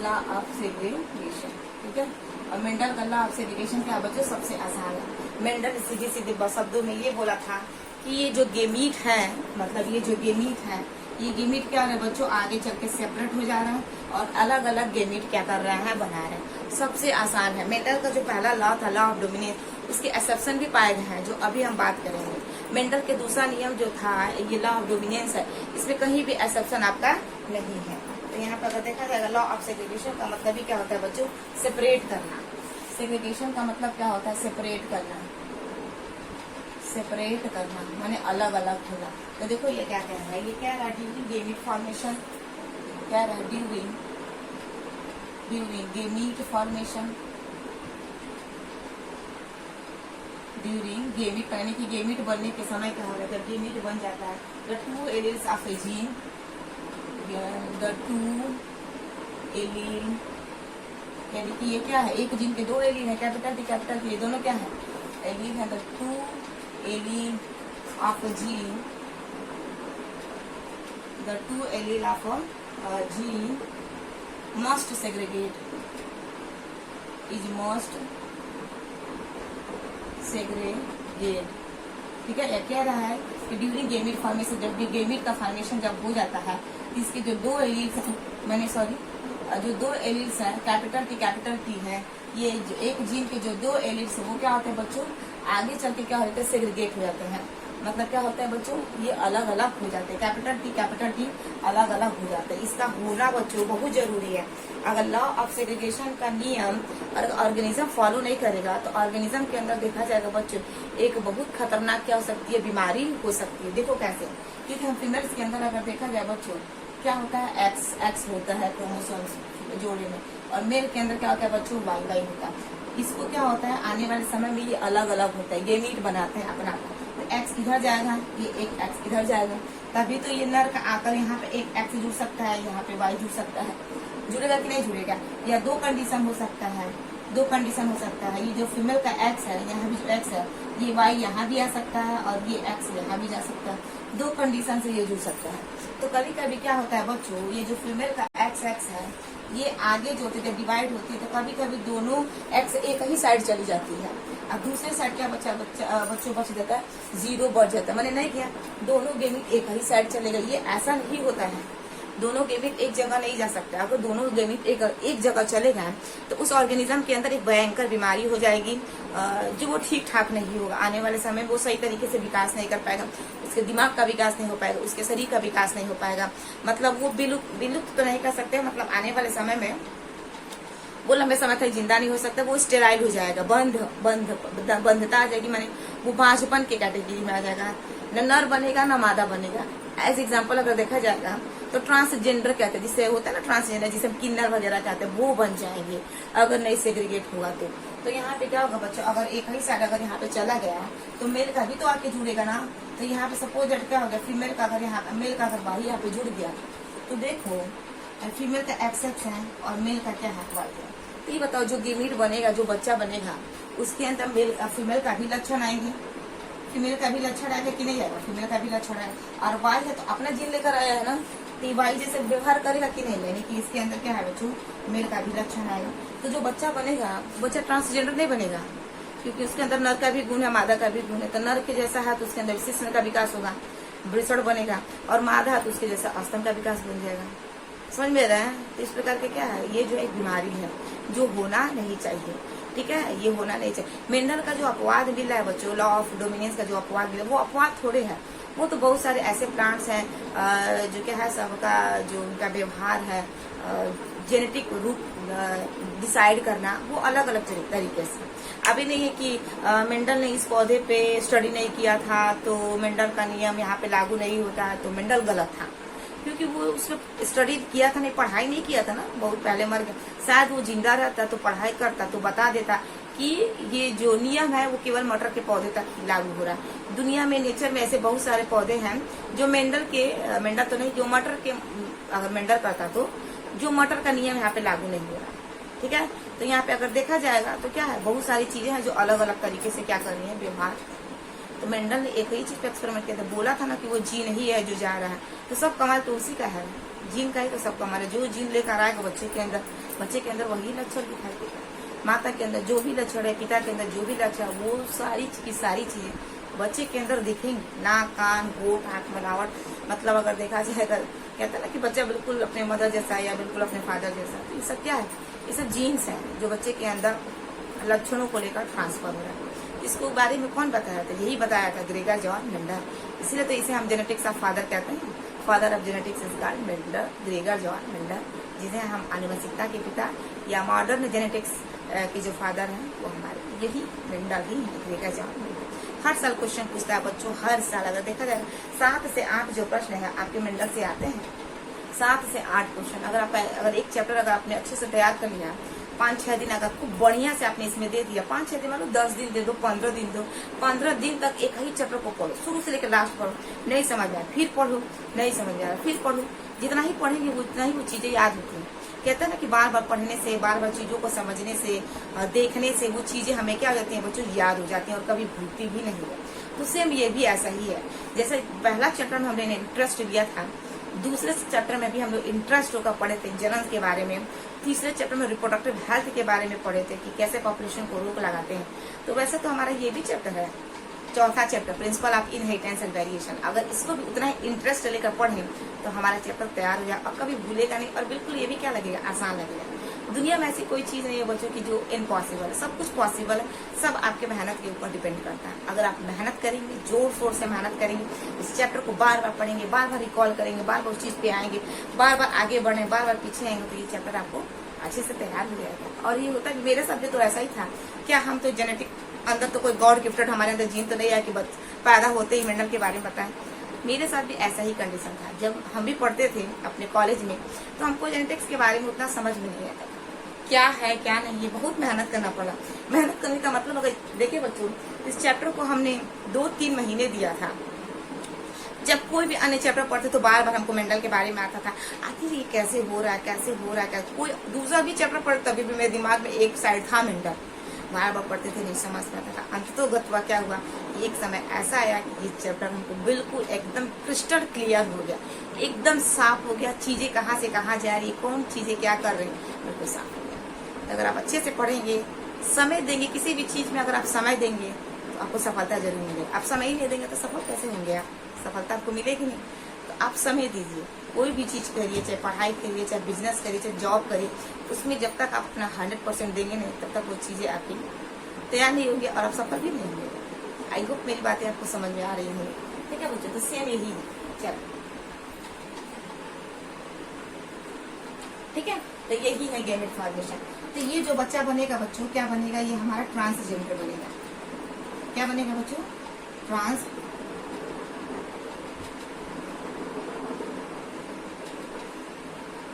law of segregation, ठीक है। और मेंडल का लॉ ऑफ सेग्रीगेशन क्या बच्चों, सबसे आसान है। मेंडल सीधे सीधे शब्दों में ये बोला था कि ये जो गेमीट है, मतलब ये जो गेमीट है, ये गेमीट क्या है बच्चों, आगे चल के सेपरेट हो जा रहा है और अलग अलग गेमीट क्या कर रहा है, बना रहे हैं। सबसे आसान है। मेंडल का जो पहला लॉ था, लॉ ऑफ डोमिनेंस, उसके एक्सेप्शन भी पाए गए हैं जो अभी हम बात करेंगे। मेंडल के दूसरा नियम जो था, ये लॉ ऑफ डोमिनेंस है, इसमें कहीं भी एक्सेप्शन आपका नहीं है। तो यहाँ पर अगर देखा जाएगा, लॉ ऑफ सेग्रीगेशन का मतलब ही क्या होता है बच्चों, सेपरेट करना। सेग्रीगेशन का मतलब क्या होता है, सेपरेट करना, सेपरेट करना माने अलग अलग होना। तो देखो ये क्या कह रहा है, ये क्या रहा है, ड्यूरिंग गेमीट फॉर्मेशन, क्या रहा है, during gamete formation, during gamete, यानी कि गेमीट बनने के समय क्या हो रहा है, जब गेमीट बन जाता है, the two alleles of A gene, the two allele, यानी कि ये क्या है, एक जीन के दो एलील है, कैपिटल टी कैपिटल टी, ये दोनों क्या है, एलील है। The two allele of a gene, the two allele of a gene must segregate, is must segregate, ठीक है। क्या रहा है कि ड्यूरिंग गेमीट फॉर्मेशन, जब भी गेमीट का फॉर्मेशन जब हो जाता है, इसके जो दो एलील्स मैंने जो दो एलील्स हैं, कैपिटल टी है, ये एक जीन के जो दो एलील्स है वो क्या होते हैं बच्चों, आगे चल के क्या होते हैं, सेग्रीगेट हो जाते हैं। मतलब क्या होता है बच्चों, ये अलग अलग हो जाते हैं, कैपिटल टी अलग अलग हो जाते हैं। इसका होना बच्चों बहुत जरूरी है। अगर लॉ ऑफ सेग्रीगेशन का नियम अगर ऑर्गेनिज्म फॉलो नहीं करेगा तो ऑर्गेनिज्म के अंदर देखा जाएगा बच्चों, एक बहुत खतरनाक क्या हो सकती है, बीमारी हो सकती है। देखो कैसे, क्योंकि हम फीमेल्स के अंदर अगर देखा जाए बच्चों, क्या होता है, एक्स होता है क्रोमोसोम्स जोड़े में, और मेल के अंदर क्या होता है बच्चों, वाई होता है। इसको क्या होता है, आने वाले समय में ये अलग अलग होता है, गेमीट बनाते हैं अपना। तो एक्स इधर जाएगा, ये एक एक्स इधर जाएगा, तभी तो ये नर का आकर यहाँ पे एक एक्स जुड़ सकता है, यहाँ पे वाई जुड़ सकता है। जुड़ेगा कि नहीं जुड़ेगा, या दो कंडीशन हो सकता है, दो कंडीशन हो सकता है। ये जो फीमेल का एक्स है, यहाँ भी जो एक्स है, ये वाई यहाँ भी आ सकता है और ये एक्स यहाँ भी जा सकता है। दो कंडीशन से ये जुड़ सकता है। तो कभी कभी क्या होता है बच्चों, ये जो फीमेल का एक्स है, ये आगे जो होते जब डिवाइड होती है तो कभी कभी दोनों एक्स एक ही साइड चली जाती है, और दूसरे साइड क्या बच्चों बच जाता है, जीरो बढ़ जाता है। मैंने नहीं किया, दोनों गेमिट एक ही साइड चले गए, ये ऐसा नहीं होता है। दोनों गेमिट एक जगह नहीं जा सकता। अगर दोनों गेमिट एक जगह चले गए तो उस ऑर्गेनिज्म के अंदर एक भयंकर बीमारी हो जाएगी, जो वो ठीक ठाक नहीं होगा। आने वाले समय में वो सही तरीके से विकास नहीं कर पाएगा, उसके दिमाग का विकास नहीं हो पाएगा, उसके शरीर का विकास नहीं हो पाएगा। मतलब वो विलुप्त तो नहीं कर सकते, मतलब आने वाले समय में वो लंबे समय तक जिंदा नहीं हो सकता, वो स्टेराइल हो जाएगा, बंधता आ जाएगी, माने वो बांझपन के कैटेगरी में आ जाएगा, न नर बनेगा न मादा बनेगा। एज एग्जाम्पल अगर देखा जाएगा तो ट्रांसजेंडर कहते हैं, जिसे होता है ना ट्रांसजेंडर, जिसे हम किन्नर वगैरह कहते हैं, वो बन जाएंगे अगर नहीं सेग्रीगेट होगा तो यहाँ पे क्या होगा बच्चों, अगर एक ही साइड अगर यहाँ पे चला गया तो मेल का भी तो आके जुड़ेगा ना। तो यहाँ पे सपोज क्या हो गया, फीमेल का अगर यहाँ मेल का अगर बाही यहाँ पे जुड़ गया तो देखो फीमेल का एक्सेप्ट है और मेल का क्या है, वाई है। तो ये बताओ, जो गेमीट बनेगा, जो बच्चा बनेगा, उसके अंदर मेल फीमेल का भी लक्षण आएंगे, फीमेल का भी लक्षण आएगा कि नहीं आएगा, फीमेल का भी लक्षण आएगा। और वाई है तो अपना जीन लेकर आया है ना, तो वाई जैसे व्यवहार करेगा कि नहीं, यानी कि इसके अंदर क्या है बच्चों, मेल का भी लक्षण आएगा। तो जो बच्चा बनेगा, बच्चा ट्रांसजेंडर नहीं बनेगा, क्योंकि उसके अंदर नर का भी गुण है, मादा का भी गुण है। तो नर के जैसा है तो उसके अंदर शिश्न का विकास होगा, वृषण बनेगा, और मादा है तो उसके जैसा स्तन का विकास बन जाएगा। समझ में रहे हैं? तो इस प्रकार के क्या है, ये जो एक बीमारी है जो होना नहीं चाहिए, ठीक है, ये होना नहीं चाहिए। मेंडल का जो अपवाद मिला है बच्चों, लॉ ऑफ डोमिनेंस का जो अपवाद मिला, वो अपवाद थोड़े है, वो तो बहुत सारे ऐसे प्लांट्स हैं जो क्या है, सबका जो उनका व्यवहार है, जेनेटिक रूप डिसाइड करना, वो अलग अलग तरीके से। अभी नहीं है कि मेंडल ने इस पौधे पे स्टडी नहीं किया था तो मेंडल का नियम यहाँ पे लागू नहीं होता है, तो मेंडल गलत था, क्योंकि वो उसने स्टडी किया था नहीं, पढ़ाई नहीं किया था ना, बहुत पहले मर गया। शायद वो जिंदा रहता तो पढ़ाई करता तो बता देता कि ये जो नियम है वो केवल मटर के पौधे तक लागू हो रहा है। दुनिया में, नेचर में ऐसे बहुत सारे पौधे हैं जो मेंडल तो नहीं, जो मटर के, अगर मेंडल करता तो जो मटर का नियम यहाँ पे लागू नहीं हो रहा, ठीक है। तो यहाँ पे अगर देखा जाएगा तो क्या है, बहुत सारी चीजें हैं जो अलग अलग तरीके से क्या करनी है, व्यवहार। तो मेंडल ने एक ही चीज पे एक्सपेरिमेंट किया था, बोला था ना कि वो जीन ही है जो जा रहा है, तो सब कमाल तो उसी का है, जीन का ही तो सब कमाल है। जो जीन लेकर आएगा बच्चे के अंदर वही लक्षण दिखाई देगा। माता के अंदर जो भी लक्षण है, पिता के अंदर जो भी लक्षण है, वो सारी चीजें बच्चे के अंदर दिखेंगे। नाक, कान, होठ, आंख बनावट, मतलब अगर देखा जाएगा, कहते हैं ना कि बच्चा बिल्कुल अपने मदर जैसा या बिल्कुल अपने फादर जैसा, तो ये सब क्या है, ये सब जीन्स हैं जो बच्चे के अंदर लक्षणों को लेकर ट्रांसफर हो रहा है। इसको बारे में कौन बताया था, यही बताया था ग्रेगर जॉन मेंडल। इसीलिए तो इसे हम जेनेटिक्स ऑफ फादर कहते हैं, father of genetics is called Mendel, Gregor John Mendel, जिसे हम आनुवंशिकता के पिता या मॉडर्न जेनेटिक्स के जो फादर हैं वो हमारे यही मेंडल ही है, ग्रेगर जॉन मेंडल। हर साल क्वेश्चन पूछता है बच्चों, हर साल अगर देखा जाए 7 से 8 जो प्रश्न है आपके मेंडल से आते हैं, 7 से 8 क्वेश्चन। अगर एक चैप्टर अगर आपने अच्छे से तैयार कर लिया, 5-6 दिन अगर खूब बढ़िया से आपने इसमें दे दिया, 5-6 दिन मतलब 10 दिन दे दो, 15 दिन दो, 15 दिन तक एक ही चैप्टर को पढ़ो, शुरू से लेकर लास्ट पढ़ो, नहीं समझ में आया फिर पढ़ो, नहीं समझ में आया फिर पढ़ो। जितना ही पढ़ेंगे उतना ही वो चीजें याद होती हैं। कहते हैं ना कि बार बार पढ़ने से, बार बार चीजों को समझने से, देखने से वो चीजें हमें क्या हो जाती हैं बच्चों, याद हो जाती हैं और कभी भूलती भी नहीं है। तो सेम ये भी ऐसा ही है, जैसे पहला चैप्टर में हमने इंटरेस्ट लिया था, दूसरे चैप्टर में भी हम लोग इंटरेस्ट होकर पढ़े थे जनन के बारे में, तीसरे चैप्टर में रिप्रोडक्टिव हेल्थ के बारे में पढ़े थे कि कैसे पॉपुलेशन को रोक लगाते हैं। तो वैसे तो हमारा ये भी चैप्टर है, चौथा chapter principle of inheritance and variation. अगर इसको भी उतना इंटरेस्ट लेकर पढ़ें तो हमारा चैप्टर तैयार हो जाए और कभी भूलेगा नहीं, और बिल्कुल ये भी क्या लगेगा, आसान लगेगा। दुनिया में ऐसी कोई चीज नहीं है बच्चों की जो इम्पॉसिबल है, सब कुछ पॉसिबल है, सब आपके मेहनत के ऊपर डिपेंड करता है। अगर आप मेहनत करेंगे, जोर शोर से मेहनत करेंगे, इस चैप्टर को बार बार पढ़ेंगे, बार बार रिकॉल करेंगे, बार बार उस चीज पे आएंगे, बार बार आगे बढ़े, बार बार पीछे आएंगे, तो ये चैप्टर आपको अच्छे से तैयार हो जाएगा। और ये होता है, मेरे साथ भी तो ऐसा ही था। क्या हम तो जेनेटिक अंदर तो कोई गॉड गिफ्टेड हमारे अंदर जीन तो नहीं आया कि पैदा होते ही मेंडल के बारे में बताएं। मेरे साथ भी ऐसा ही कंडीशन था। जब हम भी पढ़ते थे अपने कॉलेज में तो हमको जेनेटिक्स के बारे में उतना समझ में नहीं आता क्या है क्या नहीं है, बहुत मेहनत करना पड़ा। मेहनत करने का मतलब अगर देखिए बच्चों, इस चैप्टर को हमने 2-3 महीने दिया था। जब कोई भी अन्य चैप्टर पढ़ते तो बार बार हमको मेंडल के बारे में आता था, आखिर ये कैसे हो रहा है, कैसे हो रहा है, कैसे। कोई दूसरा भी चैप्टर पढ़ते तभी भी मेरे दिमाग में एक साइड था मेंडल, बार बार पढ़ते थे, नहीं समझ में आता था। अंततोगत्वा क्या हुआ, एक समय ऐसा आया कि ये चैप्टर हमको बिल्कुल एकदम क्रिस्टल क्लियर हो गया, एकदम साफ हो गया, चीजें कहाँ से कहाँ जा रही है, कौन चीजें क्या कर रही है, बिल्कुल साफ हो गया। अगर आप अच्छे से पढ़ेंगे, समय देंगे, किसी भी चीज में अगर आप समय देंगे तो आपको सफलता जरूर मिलेगी। आप समय ही नहीं देंगे तो सफल कैसे होंगे आप, सफलता आपको मिलेगी नहीं। तो आप समय दीजिए, कोई भी चीज करिए, चाहे पढ़ाई करिए, चाहे बिजनेस करिए, चाहे जॉब करिए, उसमें जब तक आप अपना 100% देंगे नहीं तब तक वो चीजें आपकी तैयार नहीं होंगी और आप सफल भी नहीं होंगे। आई होप मेरी बातें आपको समझ में आ रही होंगी, ठीक है बच्चों। तो सेम यही चलो, ठीक है। तो यही है गैमेट फॉर्मेशन। तो ये जो बच्चा बनेगा बच्चों, क्या बनेगा, ये हमारा ट्रांसजेंडर बनेगा। क्या बनेगा बच्चों,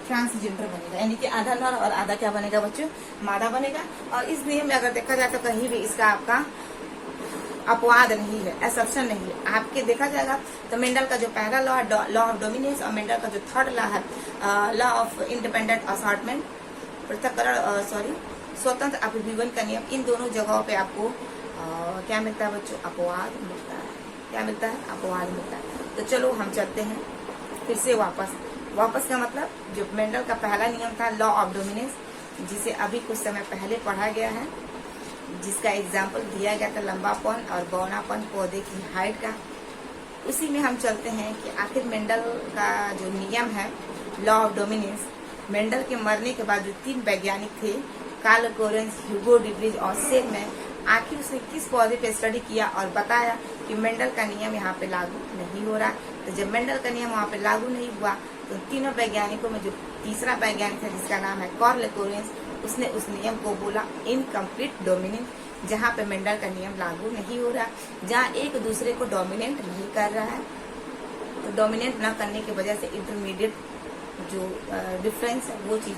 ट्रांसजेंडर बनेगा, यानी कि आधा नर और आधा क्या बनेगा बच्चों, मादा बनेगा। और इस नियम में अगर देखा जाए तो कहीं भी इसका आपका अपवाद नहीं है, एक्सेप्शन नहीं है। आपके देखा जाएगा तो मेंडल का जो पहला लॉ है, लॉ ऑफ डोमिनेंस, और मेंडल का जो थर्ड लॉ है, लॉ ऑफ इंडिपेंडेंट असॉर्टमेंट, पृथक्करण स्वतंत्र अभिविवन का नियम, इन दोनों जगहों पे आपको क्या मिलता है बच्चों, अपवाद मिलता है। क्या मिलता है, अपवाद मिलता है। तो चलो हम चलते हैं फिर से वापस का मतलब जो मेंडल का पहला नियम था, लॉ ऑफ डोमिनेंस, जिसे अभी कुछ समय पहले पढ़ा गया है, जिसका एग्जाम्पल दिया गया था लंबापन और बौनापन पौधे की हाइट का। उसी में हम चलते हैं कि आखिर मेंडल का जो नियम है, लॉ ऑफ डोमिनेंस, मेंडल के मरने के बाद जो 3 वैज्ञानिक थे, कार्ल कोरेंस, ह्यूगो डिब्रिज और सेलमैन, आखिर उसने किस पौधे पे स्टडी किया और बताया कि मेंडल का नियम यहाँ पे लागू नहीं हो रहा। तो जब मेंडल का नियम वहाँ पे लागू नहीं हुआ तो तीनों वैज्ञानिकों में जो तीसरा वैज्ञानिक है जिसका नाम है कार्ल कोरेंस, उसने उस नियम को बोला इनकम्प्लीट डोमिनेंस, जहाँ पे मेंडल का नियम लागू नहीं हो रहा, जहाँ एक दूसरे को डोमिनेट नहीं कर रहा है। तो डोमिनेट न करने की वजह से इंटरमीडिएट जो डिफरेंस है वो चीज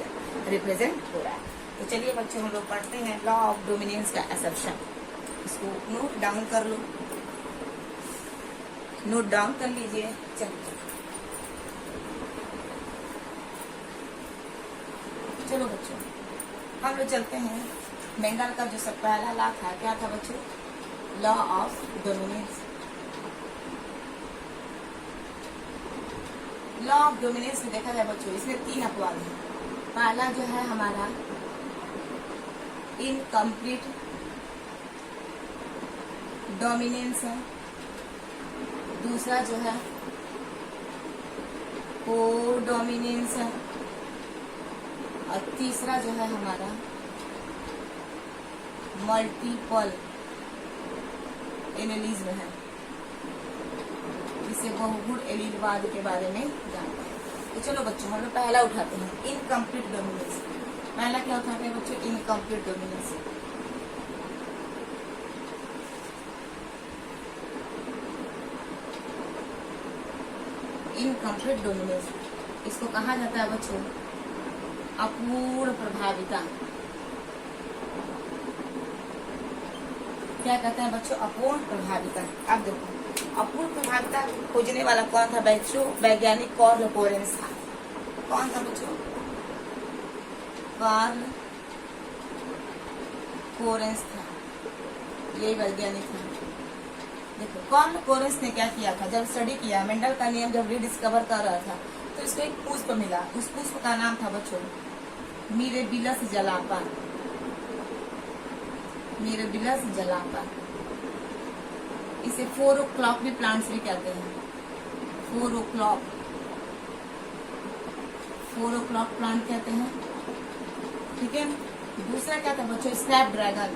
रिप्रेजेंट हो रहा है। तो चलिए बच्चों हम लोग पढ़ते हैं लॉ ऑफ डोमिनेंस का असम्पशन। इसको नोट डाउन कर लो, नोट डाउन कर लीजिए। चलो बच्चों हम लोग चलते हैं। मेंडल का जो सब पहला लॉ था क्या था बच्चों? Law of dominance. Law of dominance में देखा जाए बच्चों, इसमें 3 अपवाद हैं। पहला जो है हमारा इनकम्प्लीट डोमिनेंस है, दूसरा जो है कोडोमिनेंस है, और तीसरा जो है हमारा मल्टीपल एलिलिज्म है, जिसे बहुगुण एलिलवाद के बारे में जानते हैं। तो चलो बच्चों हम लोग पहला उठाते हैं, इनकम्प्लीट डोमिनेंस। पहला क्या उठाते हैं बच्चों? Incomplete dominance. इनकम्प्लीट डोमिनेंस इसको कहा जाता है बच्चों अपूर्ण प्रभाविता। क्या कहते हैं बच्चों? अपूर्ण प्रभाविता। अब देखो अपूर्ण प्रभाविता खोजने वाला कौन था बच्चों? वैज्ञानिक कार्ल कोरेंस था। कौन था बच्चों? कार्ल कोरेंस था, ये वैज्ञानिक था। देखो कार्ल कोरेंस ने क्या किया था, जब स्टडी किया मेंडल का नियम जब रिडिस्कवर कर रहा था तो इसको एक पुष्प मिला। उस पुष्प का नाम था बच्चों मिरेबिलस जलापा। मिरेबिलस जलापा। इसे 4 o'clock भी प्लांट्स भी कहते हैं। 4 o'clock प्लांट कहते हैं, ठीक है। दूसरा क्या था बच्चों? Snap dragon.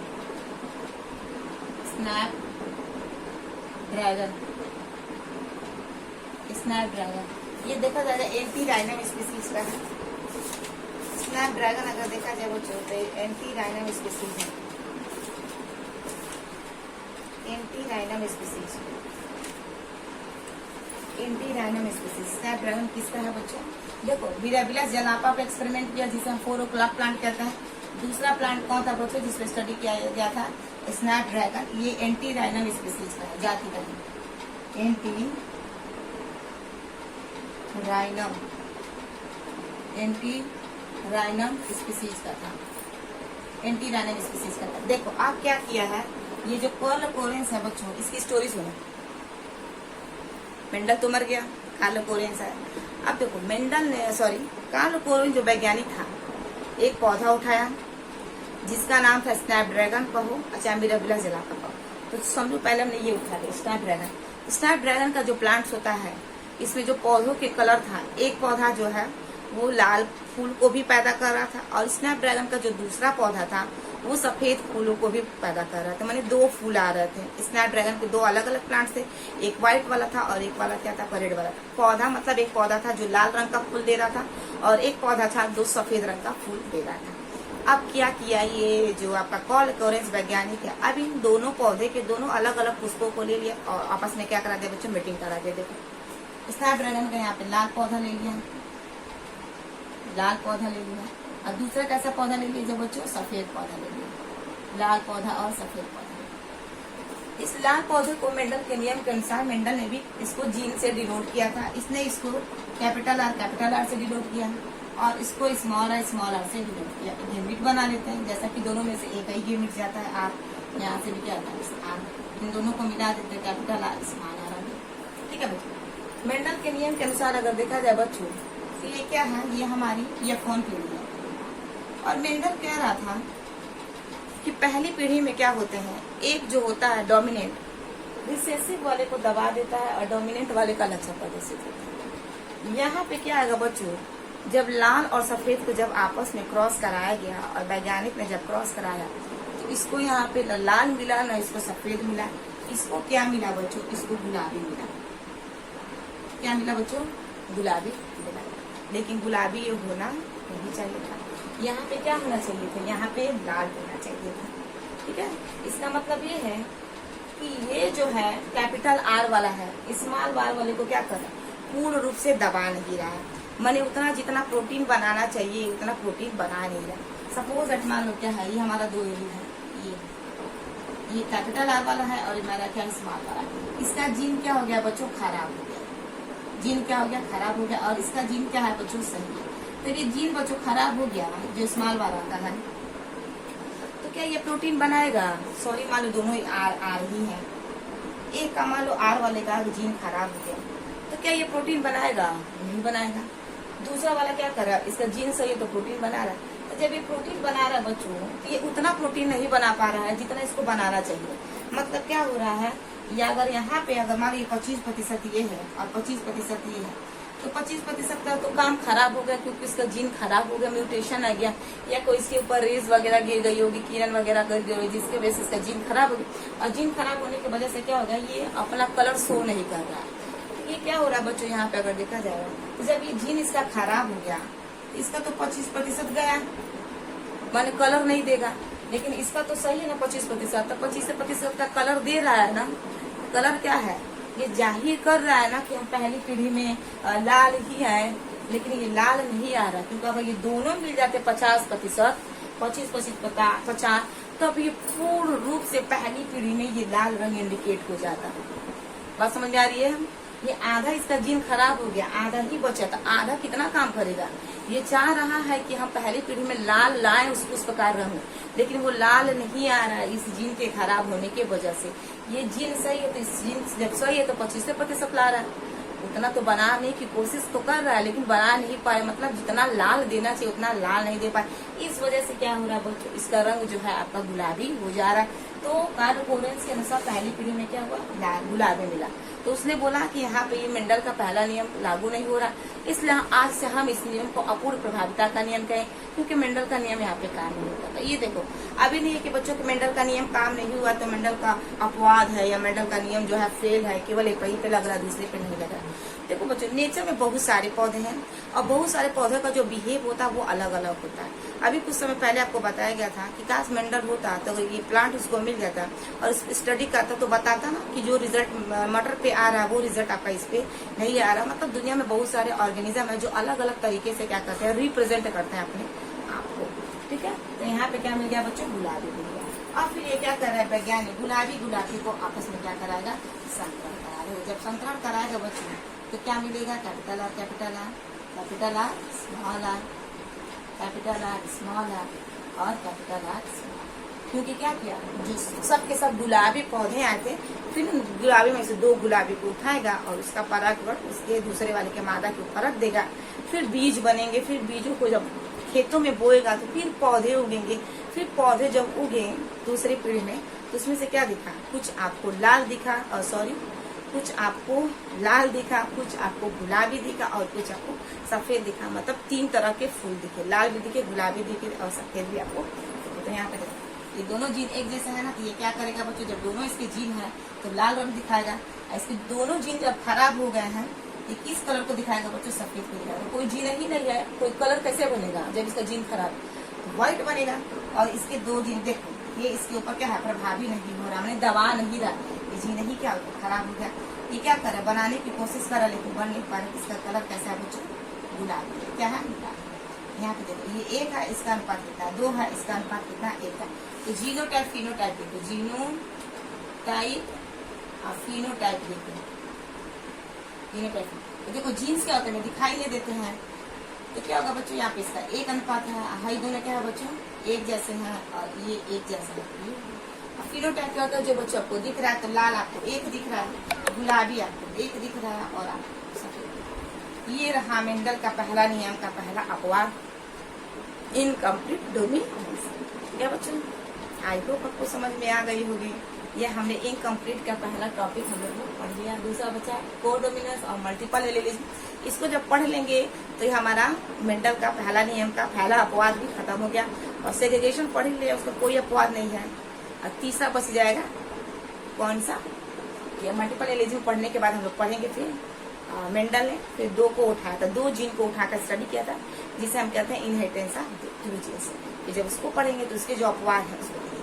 स्नैप ड्रैगन ये देखा जाए एंटी राइनम स्पीसीज का है। स्नैप ड्रैगन अगर देखा जाए बच्चों तो एंटी राइनम स्पीसीज है। एंटी राइनम स्पीसीज स्नैप ड्रैगन किसका है बच्चों? देखो मिरेबिलस जलापा पे एक्सपेरिमेंट किया जिसे हम 4 o'clock प्लांट कहते हैं। दूसरा प्लांट कौन था बच्चों जिसपे स्टडी किया गया था? Snap dragon. ये एंटी राइनम स्पीसीज का है, जाति का है। एंटी राइनम स्पीसीज का था। देखो आप क्या किया है, ये जो कार्ल कोरेंस है बच्चों इसकी स्टोरी सुनो। मेंडल तो मर गया, कार्ल कोरेंस है। अब देखो कार्ल कोरेंस जो वैज्ञानिक था, एक पौधा उठाया जिसका नाम था स्नैप ड्रैगन कहो, अच्छा मिरेबिलस जलापा कहो। तो समझो पहले हमने ये उठा लिया स्नैप ड्रैगन। स्नैप ड्रैगन का जो प्लांट्स होता है इसमें जो पौधों के कलर था, एक पौधा जो है वो लाल फूल को भी पैदा कर रहा था और स्नैप ड्रैगन का जो दूसरा पौधा था वो सफेद फूलों को भी पैदा कर रहा था। माने 2 फूल आ रहे थे। स्नैप ड्रैगन के 2 अलग अलग प्लांट्स थे, एक व्हाइट वाला था और एक वाला क्या था? रेड वाला था। पौधा मतलब एक पौधा था जो लाल रंग का फूल दे रहा था और एक पौधा था जो सफेद रंग का फूल दे रहा था। अब क्या किया ये जो आपका कार्ल कोरेंस वैज्ञानिक है, अब इन दोनों पौधे के दोनों अलग अलग पुष्पों को ले लिया और आपस में क्या करा दिया बच्चों? मीटिंग करा दिया। देखो स्नैप ड्रैगन का यहाँ पे लाल पौधा ले लिया और दूसरा कैसा पौधा ले लिया जो बच्चों? सफेद पौधा ले लिया। लाल पौधा और सफेद पौधा। इस लाल पौधे को मेंडल के नियम के अनुसार मेंडल ने भी इसको जीन से डिनोट किया था। इसने इसको कैपिटल आर से डिनोट किया और इसको स्मॉल आर से डिनोट किया। गिमिट बना लेते हैं, जैसा कि दोनों में से एक ही गिमिट जाता है आर, यहाँ से भी क्या आता है आर, इन दोनों को मिला देते हैं कैपिटल आर स्मॉल आर। ठीक है बच्चों, मेंडल के नियम के अनुसार अगर देखा जाए बच्चों तो ये क्या है? ये हमारी F1 पीढ़ी है और मेंडल कह रहा था कि पहली पीढ़ी में क्या होते हैं, एक जो होता है डोमिनेंट, रिसेसिव वाले को दबा देता है और डोमिनेंट वाले का लक्षण प्रदर्शित होता है। यहाँ पे क्या आएगा बच्चों, जब लाल और सफेद को जब आपस में क्रॉस कराया गया और वैज्ञानिक ने जब क्रॉस कराया तो इसको यहाँ पे न लाल मिला न इसको सफेद मिला, इसको क्या मिला बच्चों, इसको गुलाबी मिला। क्या मिला बच्चों, गुलाबी मिला। लेकिन गुलाबी ये होना नहीं चाहिए था, यहाँ पे क्या होना चाहिए था, यहाँ पे लाल होना चाहिए था। ठीक है, इसका मतलब ये है कि ये जो है कैपिटल आर वाला है, स्मॉल आर वाले को क्या कर रहा है, पूर्ण रूप से दबा नहीं रहा है, माने उतना जितना प्रोटीन बनाना चाहिए उतना प्रोटीन बना नहीं रहा। सपोज एट मान लो क्या है, ये हमारा 2 एली है, ये कैपिटल आर वाला है और हमारा क्या स्मॉल वाला है। इसका जीन क्या हो गया बच्चों, खराब हो गया, जीन क्या हो गया, खराब हो गया। और इसका जीन क्या है बच्चों, सही है। तो ये जीन बच्चों खराब हो गया जो स्मॉल वाला का है, तो क्या ये प्रोटीन बनाएगा, सॉरी मान लो दोनों ही आर ही है, एक का मान लो आर वाले का जीन खराब हो गया तो क्या ये प्रोटीन बनाएगा, नहीं बनाएगा। दूसरा वाला क्या कर रहा है, इसका जीन सही है तो प्रोटीन बना रहा है। तो जब ये प्रोटीन बना रहा है बच्चों, तो ये उतना प्रोटीन नहीं बना पा रहा है जितना इसको बनाना चाहिए। मतलब क्या हो रहा है, या अगर यहाँ पे अगर मान लीजिए 25% ये है और 25% ये है, तो 25% का तो काम खराब हो गया क्योंकि इसका जीन खराब हो गया, म्यूटेशन आ गया, या कोई इसके ऊपर रेज वगैरह गिर गई होगी, किरण वगैरह गिर गई होगी, जिसके वजह से इसका जीन खराब हो गया। और जीन खराब होने की वजह से क्या होगा, ये अपना कलर शो नहीं कर रहा है। तो ये क्या हो रहा है बच्चों, यहाँ पे अगर देखा जाए तो जब ये जीन इसका खराब हो गया, इसका तो 25% गया, माने कलर नहीं देगा। लेकिन इसका तो सही है ना 25%, तो 25% का कलर दे रहा है ना। कलर क्या है, ये जाहिर कर रहा है ना कि हम पहली पीढ़ी में लाल ही है, लेकिन ये लाल नहीं आ रहा क्योंकि अगर ये दोनों मिल जाते 50%, 25%, तब ये पूर्ण रूप से पहली पीढ़ी में ये लाल रंग इंडिकेट हो जाता। बात समझ आ रही है। ये आधा इसका जीन खराब हो गया, आधा ही बचा, तो आधा कितना काम करेगा। ये चाह रहा है कि हम पहली पीढ़ी में लाल लाएं, उसको उस प्रकार रहूं, लेकिन वो लाल नहीं आ रहा है इस जीन के खराब होने की वजह से। ये जीन सही है तो इस जीन जब सही है तो 25% ला रहा है, उतना तो बनाने की कोशिश तो कर रहा है लेकिन बना नहीं पाए, मतलब जितना लाल देना चाहिए उतना लाल नहीं दे पाए। इस वजह से क्या हो रहा है बच्चों, इसका रंग जो है आपका गुलाबी हो जा रहा है। तो कार्ल कोरेंस के अनुसार पहली पीढ़ी में क्या हुआ, गुलाबी मिला। तो उसने बोला कि यहाँ पे ये मेंडल का पहला नियम लागू नहीं हो रहा, इसलिए आज से हम इस नियम को अपूर्ण प्रभाविता का नियम कहें, क्योंकि मेंडल का नियम यहाँ पे काम नहीं होता। तो ये देखो, अभी नहीं है कि बच्चों के मेंडल का नियम काम नहीं हुआ तो मेंडल का अपवाद है या मेंडल का नियम जो है फेल है, केवल एक ही पे लग रहा है दूसरे पे नहीं लग रहा। देखो बच्चों, नेचर में बहुत सारे पौधे हैं और बहुत सारे पौधे का जो बिहेव होता है वो अलग अलग होता है। अभी कुछ समय पहले आपको बताया गया था कि काश मेंडल होता तो ये प्लांट उसको मिल जाता और स्टडी करता तो बताता ना कि जो रिजल्ट मटर पे आ रहा है वो रिजल्ट आपका इस पे नहीं आ रहा। मतलब दुनिया में बहुत सारे ऑर्गेनिज्म है जो अलग अलग तरीके से क्या करते हैं, रिप्रेजेंट करते हैं अपने आप को। ठीक है, तो यहाँ पे क्या मिल गया बच्चों, गुलाबी मिल गया। और फिर ये क्या कर रहा है वैज्ञानिक, गुलाबी को आपस में क्या कराएगा, संकरण कराएगा। जब संकरण कराएगा बच्चों तो क्या मिलेगा, capital R, capital R, capital R, small R, capital R, small R और कैपिटल आर, स्मॉल। क्योंकि क्या किया, जो सब के सब गुलाबी पौधे आए थे, फिर गुलाबी में से 2 गुलाबी को उठाएगा और उसका परागण उसके दूसरे वाले के मादा के ऊपर रख देगा, फिर बीज बनेंगे, फिर बीजों को जब खेतों में बोएगा तो फिर पौधे उगेंगे, फिर पौधे जब उगे दूसरी पीढ़ी में तो उसमें से क्या दिखा, कुछ आपको लाल दिखा और कुछ आपको लाल दिखा, कुछ आपको गुलाबी दिखा और कुछ आपको सफेद दिखा। मतलब 3 तरह के फूल दिखे, लाल भी दिखे, गुलाबी दिखे और सफेद भी आपको। तो यहाँ पे ये दोनों जीन एक जैसे है ना, तो ये क्या करेगा बच्चों, जब दोनों इसके जीन है तो लाल रंग दिखाएगा। इसके दोनों जीन जब खराब हो गए हैं ये किस कलर को दिखाएगा बच्चों, सफेद को दिखाएगा। कोई जीन ही नहीं है, कोई कलर कैसे बनेगा जब इसका जीन खराब, व्हाइट बनेगा। और इसके 2 जीन देखो, ये इसके ऊपर क्या है, प्रभावी नहीं हो रहा, मैंने दबा नहीं रहा, ये जीन ही क्या खराब हो गया। ये क्या कर रहा है, बनाने की कोशिश कर रहा लेकिन बन नहीं पा रहा। इसका कलर कैसा है बच्चों, गुलाबी। क्या है, गुलाबी। यहाँ पे देखो, ये 1 है, इसका अनुपात कितना है, 2 है, इसका अनुपात कितना, 1 है। तो जीनोटाइप फिनोटाइप देखो, जीनोटाइप और फिनोटाइप देखो, जीनोटाइप। तो देखो जीन्स क्या होते हैं, दिखाई नहीं देते हैं, तो क्या होगा बच्चों, यहाँ पे इसका 1 अनुपात है, हाई दोनों क्या है बच्चों, एक जैसे हैं और ये एक जैसा है। फिनोटाइप क्या होता है, जो बच्चों आपको दिख रहा है तो लाल आपको 1 दिख रहा है, गुलाबी आपको 1 दिख रहा है और आपको सफेद। ये रहा मेंडल का पहला नियम का पहला अपवाद, इनकम्प्लीट डोमिनेंस। क्या बच्चों, आई होप आपको समझ में आ गई होगी। ये हमने इनकम्प्लीट का पहला टॉपिक हम लोग पढ़ लिया। दूसरा बचा कोडोमिनस और मल्टीपल एलिलिज्म। इसको जब पढ़ लेंगे तो ये हमारा मेंडल का पहला नियम का पहला अपवाद भी खत्म हो गया, और सेग्रीगेशन पढ़ लिया, उसका कोई अपवाद नहीं है। और तीसरा बच जाएगा कौन सा, ये मल्टीपल एलिलिज्म पढ़ने के बाद हम लोग पढ़ेंगे फिर मेंडल ने फिर 2 को उठाया था, 2 जीन को उठाकर स्टडी किया था, जिसे हम कहते हैं इनहेरिटेंस ऑफ 2 जीन्स। जब उसको पढ़ेंगे तो उसके जो अपवाद है उसको पढ़ेंगे।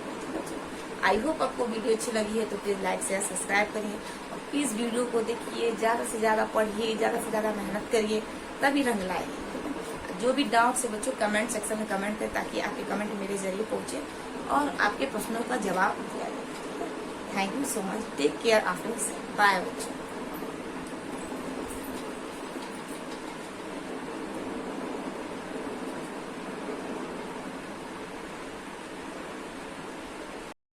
आई होप आपको वीडियो अच्छी लगी है तो प्लीज लाइक शेयर सब्सक्राइब करिए, और प्लीज वीडियो को देखिए, ज्यादा से ज्यादा पढ़िए, ज्यादा से ज्यादा मेहनत करिए, तभी रंग लाएंगे। जो भी डाउट्स है बच्चों कमेंट सेक्शन में कमेंट करें, ताकि आपके कमेंट मेरे जरिए पहुंचे और आपके प्रश्नों का जवाब दिया जाए। Thank you so much, take care after, bye बच्चों।